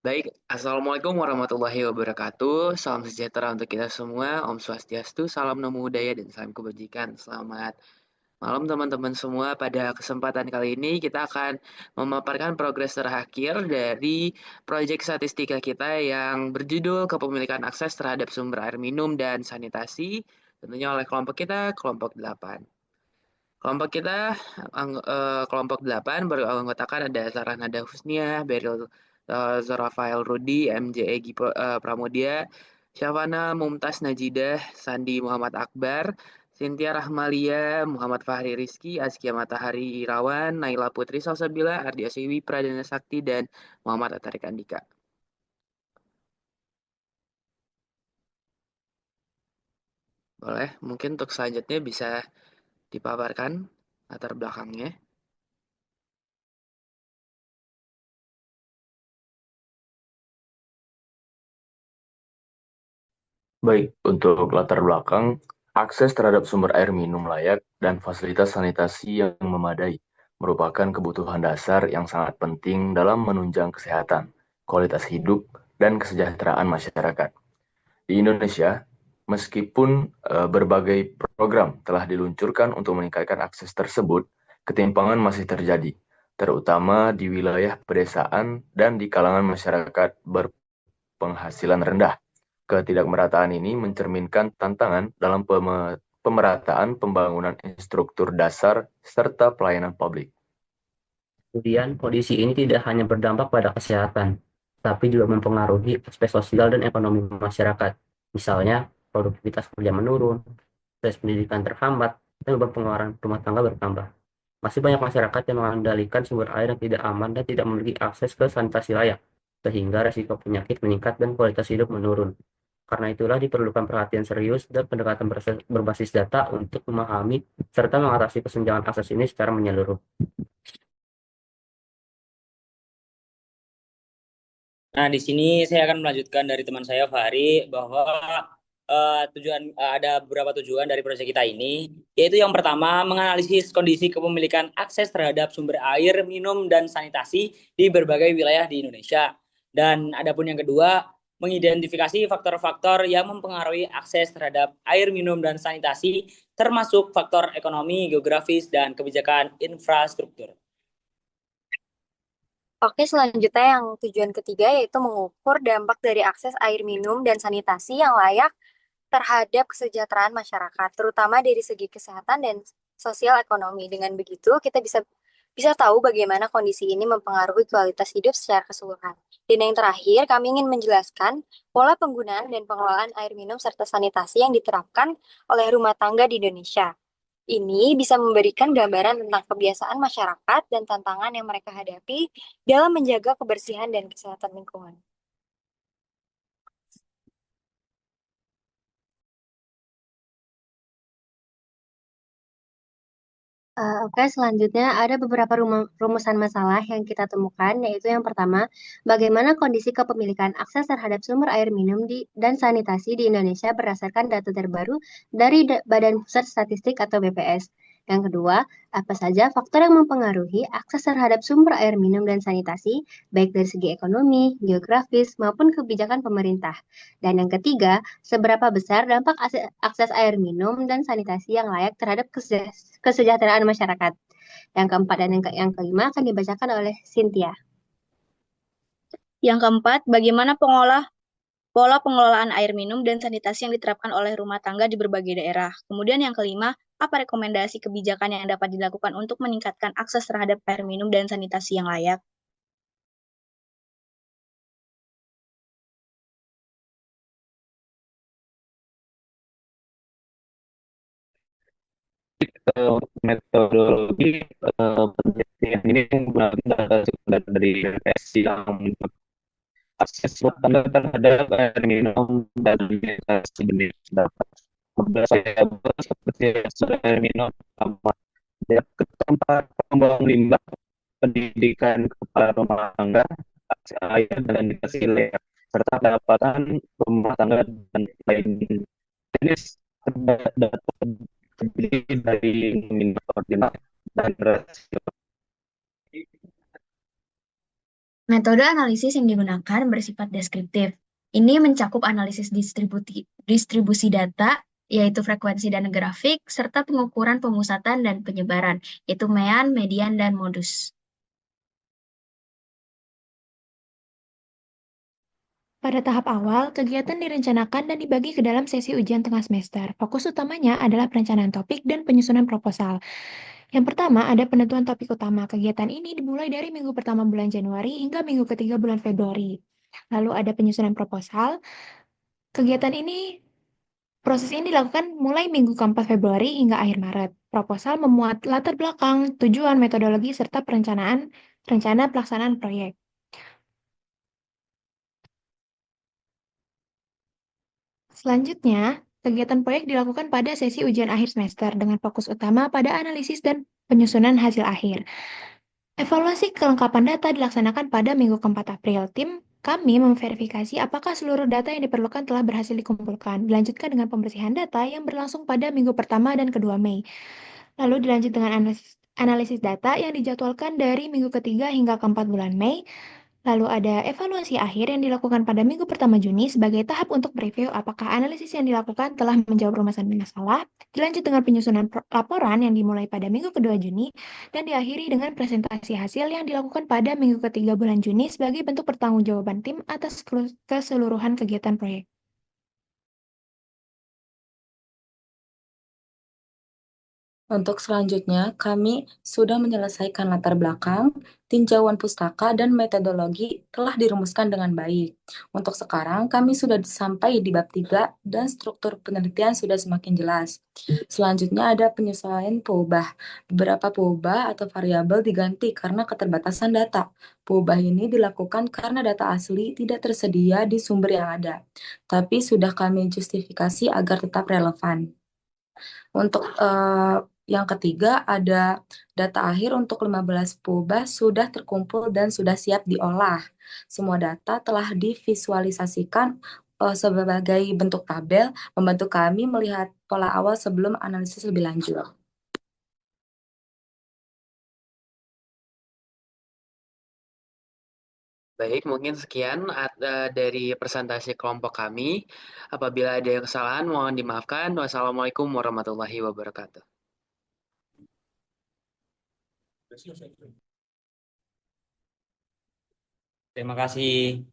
Baik, Assalamualaikum warahmatullahi wabarakatuh. Salam sejahtera untuk kita semua. Om Swastiastu, salam namo buddhaya, dan salam kebajikan. Selamat malam teman-teman semua. Pada kesempatan kali ini kita akan memaparkan progres terakhir dari proyek statistika kita yang berjudul Kepemilikan Akses Terhadap Sumber Air Minum dan Sanitasi, tentunya oleh kelompok kita, kelompok 8. Kelompok kita, kelompok 8 beranggotakan ada Saranada Husnia, Beril Zorafael Rudi, MJ Egy Pramodia, Syafana Mumtaz Najidah, Sandi Muhammad Akbar, Cynthia Rahmalia, Muhammad Fahri Rizky, Azkia Matahari Irawan, Naila Putri Salsabila, Ardia Siwi Pradana Sakti, dan Muhammad Atarik Andika. Boleh, mungkin untuk selanjutnya bisa dipaparkan latar belakangnya. Baik, untuk latar belakang, akses terhadap sumber air minum layak dan fasilitas sanitasi yang memadai merupakan kebutuhan dasar yang sangat penting dalam menunjang kesehatan, kualitas hidup, dan kesejahteraan masyarakat. Di Indonesia, meskipun berbagai program telah diluncurkan untuk meningkatkan akses tersebut, ketimpangan masih terjadi, terutama di wilayah pedesaan dan di kalangan masyarakat berpenghasilan rendah. Ketidakmerataan ini mencerminkan tantangan dalam pemerataan pembangunan infrastruktur dasar serta pelayanan publik. Kemudian, kondisi ini tidak hanya berdampak pada kesehatan, tapi juga mempengaruhi aspek sosial dan ekonomi masyarakat. Misalnya, produktivitas kerja menurun, proses pendidikan terhambat, dan beban pengeluaran rumah tangga bertambah. Masih banyak masyarakat yang mengandalkan sumber air yang tidak aman dan tidak memiliki akses ke sanitasi layak, sehingga resiko penyakit meningkat dan kualitas hidup menurun. Karena itulah diperlukan perhatian serius dan pendekatan berbasis data untuk memahami serta mengatasi kesenjangan akses ini secara menyeluruh. Nah, di sini saya akan melanjutkan dari teman saya Fahri bahwa ada beberapa tujuan dari proyek kita ini, yaitu yang pertama menganalisis kondisi kepemilikan akses terhadap sumber air minum dan sanitasi di berbagai wilayah di Indonesia. Dan adapun yang kedua, mengidentifikasi faktor-faktor yang mempengaruhi akses terhadap air minum dan sanitasi, termasuk faktor ekonomi, geografis, dan kebijakan infrastruktur. Oke, selanjutnya yang tujuan ketiga yaitu mengukur dampak dari akses air minum dan sanitasi yang layak terhadap kesejahteraan masyarakat, terutama dari segi kesehatan dan sosial ekonomi. Dengan begitu, kita bisa bisa tahu bagaimana kondisi ini mempengaruhi kualitas hidup secara keseluruhan. Dan yang terakhir, kami ingin menjelaskan pola penggunaan dan pengelolaan air minum serta sanitasi yang diterapkan oleh rumah tangga di Indonesia. Ini bisa memberikan gambaran tentang kebiasaan masyarakat dan tantangan yang mereka hadapi dalam menjaga kebersihan dan kesehatan lingkungan. Oke, selanjutnya ada beberapa rumusan masalah yang kita temukan, yaitu yang pertama, bagaimana kondisi kepemilikan akses terhadap sumber air minum dan sanitasi di Indonesia berdasarkan data terbaru dari Badan Pusat Statistik atau BPS. Yang kedua, apa saja faktor yang mempengaruhi akses terhadap sumber air minum dan sanitasi, baik dari segi ekonomi, geografis, maupun kebijakan pemerintah. Dan yang ketiga, seberapa besar dampak akses air minum dan sanitasi yang layak terhadap kesejahteraan masyarakat. Yang keempat dan yang kelima akan dibacakan oleh Cynthia. Yang keempat, bagaimana pola pengelolaan air minum dan sanitasi yang diterapkan oleh rumah tangga di berbagai daerah. Kemudian yang kelima, apa rekomendasi kebijakan yang dapat dilakukan untuk meningkatkan akses terhadap air minum dan sanitasi yang layak? Metodologi penelitian ini menggunakan data sumber dari BPS yang akses standar terhadap air minum dan sanitasi benih dapat variabel seperti sumber air minum utama, ke tempat pembuangan limbah, pendidikan kepala rumah tangga, akses air dan sanitasi layak, serta pendapatan rumah tangga dan lain jenis data terdiri dari nominal ordinal dan rasio. Metode analisis yang digunakan bersifat deskriptif. Ini mencakup analisis distribusi data, yaitu frekuensi dan grafik, serta pengukuran pemusatan dan penyebaran, yaitu mean, median, dan modus. Pada tahap awal, kegiatan direncanakan dan dibagi ke dalam sesi ujian tengah semester. Fokus utamanya adalah perencanaan topik dan penyusunan proposal. Yang pertama, ada penentuan topik utama. Kegiatan ini dimulai dari minggu pertama bulan Januari hingga minggu ketiga bulan Februari. Lalu ada penyusunan proposal. Kegiatan ini, proses ini dilakukan mulai minggu keempat Februari hingga akhir Maret. Proposal memuat latar belakang, tujuan, metodologi, serta rencana pelaksanaan proyek. Selanjutnya, kegiatan proyek dilakukan pada sesi ujian akhir semester dengan fokus utama pada analisis dan penyusunan hasil akhir. Evaluasi kelengkapan data dilaksanakan pada minggu keempat April. Tim kami memverifikasi apakah seluruh data yang diperlukan telah berhasil dikumpulkan. Dilanjutkan dengan pembersihan data yang berlangsung pada minggu pertama dan kedua Mei. Lalu dilanjut dengan analisis data yang dijadwalkan dari minggu ketiga hingga keempat bulan Mei. Lalu ada evaluasi akhir yang dilakukan pada minggu pertama Juni sebagai tahap untuk mereview apakah analisis yang dilakukan telah menjawab rumusan masalah. Dilanjut dengan penyusunan laporan yang dimulai pada minggu kedua Juni dan diakhiri dengan presentasi hasil yang dilakukan pada minggu ketiga bulan Juni sebagai bentuk pertanggungjawaban tim atas keseluruhan kegiatan proyek. Untuk selanjutnya, kami sudah menyelesaikan latar belakang, tinjauan pustaka, dan metodologi telah dirumuskan dengan baik. Untuk sekarang, kami sudah sampai di bab 3 dan struktur penelitian sudah semakin jelas. Selanjutnya ada penyesuaian peubah. Beberapa peubah atau variabel diganti karena keterbatasan data. Peubah ini dilakukan karena data asli tidak tersedia di sumber yang ada, tapi sudah kami justifikasi agar tetap relevan. Untuk yang ketiga ada data akhir untuk 15 pubah sudah terkumpul dan sudah siap diolah. Semua data telah divisualisasikan sebagai bentuk tabel, membantu kami melihat pola awal sebelum analisis lebih lanjut. Baik, mungkin sekian dari presentasi kelompok kami. Apabila ada yang kesalahan, mohon dimaafkan. Wassalamualaikum warahmatullahi wabarakatuh. Terima kasih.